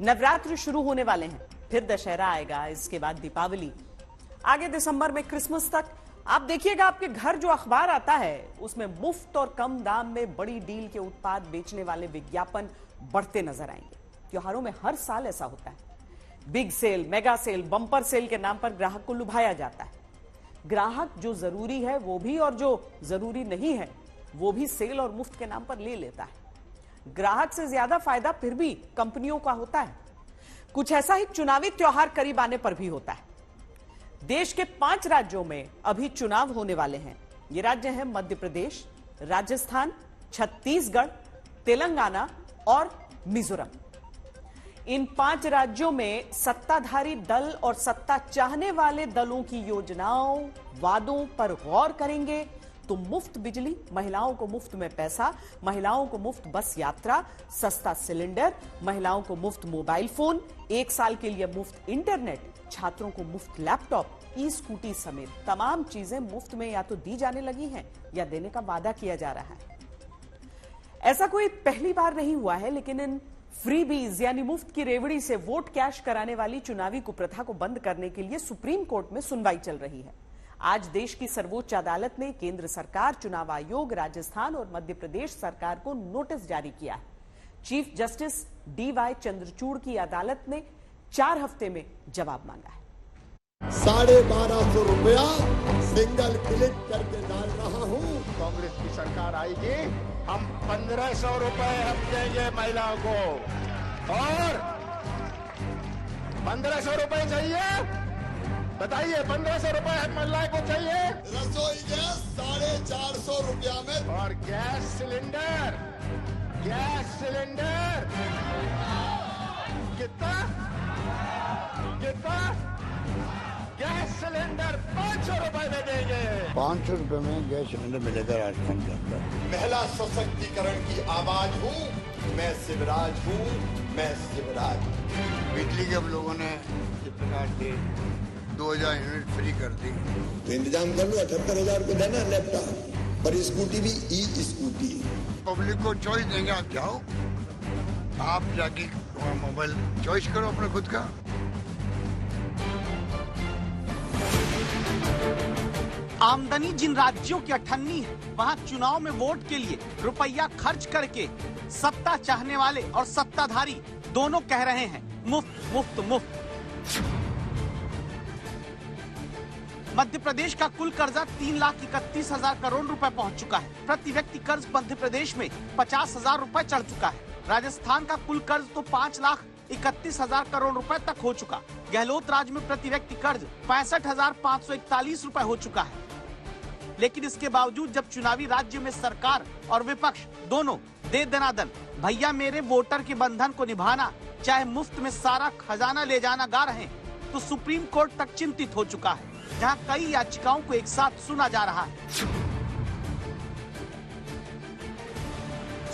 नवरात्र शुरू होने वाले हैं, फिर दशहरा आएगा, इसके बाद दीपावली, आगे दिसंबर में क्रिसमस तक। आप देखिएगा आपके घर जो अखबार आता है उसमें मुफ्त और कम दाम में बड़ी डील के उत्पाद बेचने वाले विज्ञापन बढ़ते नजर आएंगे। त्योहारों में हर साल ऐसा होता है, big sale, mega sale, bumper sale के नाम पर ग्राहक को लुभाया जाता है। ग्राहक जो जरूरी है वो भी और जो जरूरी नहीं है वो भी सेल और मुफ्त के नाम पर ले लेता है। ग्राहक से ज्यादा फायदा फिर भी कंपनियों का होता है। कुछ ऐसा ही चुनावी त्योहार करीब आने पर भी होता है। देश के 5 राज्यों में अभी चुनाव होने वाले हैं। ये राज्य हैं मध्य प्रदेश, राजस्थान, छत्तीसगढ़, तेलंगाना और मिजोरम। इन 5 राज्यों में सत्ताधारी दल और सत्ता चाहने वाले दलों की योजनाओं, वादों पर गौर करेंगे तो मुफ्त बिजली, महिलाओं को मुफ्त में पैसा, महिलाओं को मुफ्त बस यात्रा, सस्ता सिलेंडर, महिलाओं को मुफ्त मोबाइल फोन, 1 साल के लिए मुफ्त इंटरनेट, छात्रों को मुफ्त लैपटॉप, ई स्कूटी समेत तमाम चीजें मुफ्त में या तो दी जाने लगी हैं या देने का वादा किया जा रहा है। ऐसा कोई पहली बार नहीं हुआ है, लेकिन इन फ्रीबीज यानी मुफ्त की रेवड़ी से वोट कैश कराने वाली चुनावी कुप्रथा को बंद करने के लिए सुप्रीम कोर्ट में सुनवाई चल रही है। आज देश की सर्वोच्च अदालत ने केंद्र सरकार, चुनाव आयोग, राजस्थान और मध्य प्रदेश सरकार को नोटिस जारी किया है। चीफ जस्टिस DY चंद्रचूड़ की अदालत ने 4 हफ्ते में जवाब मांगा है। 1250 रुपया सिंगल क्लिक करके डाल रहा हूँ। कांग्रेस की सरकार आएगी, हम 1500 रुपए हम देंगे महिलाओं को। और 1500 रुपए चाहिए, बताइए 1500 रुपए हम महिलाओं को चाहिए। रसोई गैस 450 रुपया में, और गैस सिलेंडर कितना गैस सिलेंडर 500 रुपए में देंगे। 500 रुपए में गैस सिलेंडर मिलेगा राजस्थान के अंदर। महिला सशक्तिकरण की आवाज हूँ मैं, शिवराज हूँ मैं, शिवराज। बिजली के अब लोगों ने इस प्रकार से 2000 यूनिट फ्री कर दी। तो इंतजाम कर लो, 78,000 रुपये देना लैपटॉप, पर स्कूटी भी ई स्कूटी। पब्लिक को चॉइस देंगे, आप जाओ, आप जाके मोबाइल चॉइस करो अपने खुद का। आमदनी जिन राज्यों की अठन्नी है, वहाँ चुनाव में वोट के लिए रुपया खर्च करके सत्ता चाहने वाले और सत्ताधारी दोनों कह रहे हैं मुफ्त मुफ्त मुफ्त। मध्य प्रदेश का कुल कर्जा 3,31,000 करोड़ रुपए पहुंच चुका है। प्रति व्यक्ति कर्ज मध्य प्रदेश में 50,000 रुपए चढ़ चुका है। राजस्थान का कुल कर्ज तो 5,31,000 करोड़ रुपए तक हो चुका। गहलोत राज्य में प्रति व्यक्ति कर्ज 65,541 रुपए हो चुका है। लेकिन इसके बावजूद जब चुनावी राज्य में सरकार और विपक्ष दोनों दे दनादन भैया मेरे वोटर के बंधन को निभाना, चाहे मुफ्त में सारा खजाना ले जाना गा रहे हैं, तो सुप्रीम कोर्ट तक चिंतित हो चुका है, जहां कई याचिकाओं को एक साथ सुना जा रहा है।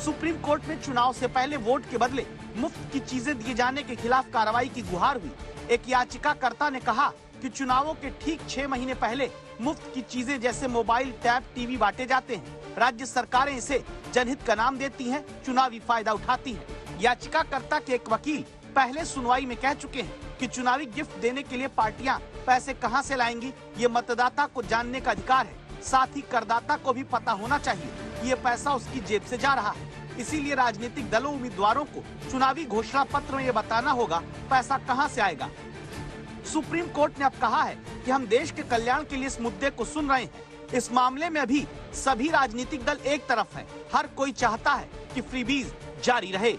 सुप्रीम कोर्ट में चुनाव से पहले वोट के बदले मुफ्त की चीजें दिए जाने के खिलाफ कार्रवाई की गुहार हुई। एक याचिकाकर्ता ने कहा कि चुनावों के ठीक 6 महीने पहले मुफ्त की चीजें जैसे मोबाइल, टैब, टीवी बांटे जाते हैं। राज्य सरकारें इसे जनहित का नाम देती हैं, चुनावी फायदा उठाती हैं। याचिकाकर्ता के एक वकील पहले सुनवाई में कह चुके हैं कि चुनावी गिफ्ट देने के लिए पार्टियां पैसे कहां से लाएंगी, ये मतदाता को जानने का अधिकार है। साथ ही करदाता को भी पता होना चाहिए ये पैसा उसकी जेब से जा रहा है। इसीलिए राजनीतिक दलों, उम्मीदवारों को चुनावी घोषणा पत्र में ये बताना होगा पैसा कहां से आएगा। सुप्रीम कोर्ट ने अब कहा है कि हम देश के कल्याण के लिए इस मुद्दे को सुन रहे हैं। इस मामले में अभी सभी राजनीतिक दल एक तरफ हैं। हर कोई चाहता है कि फ्रीबीज जारी रहे।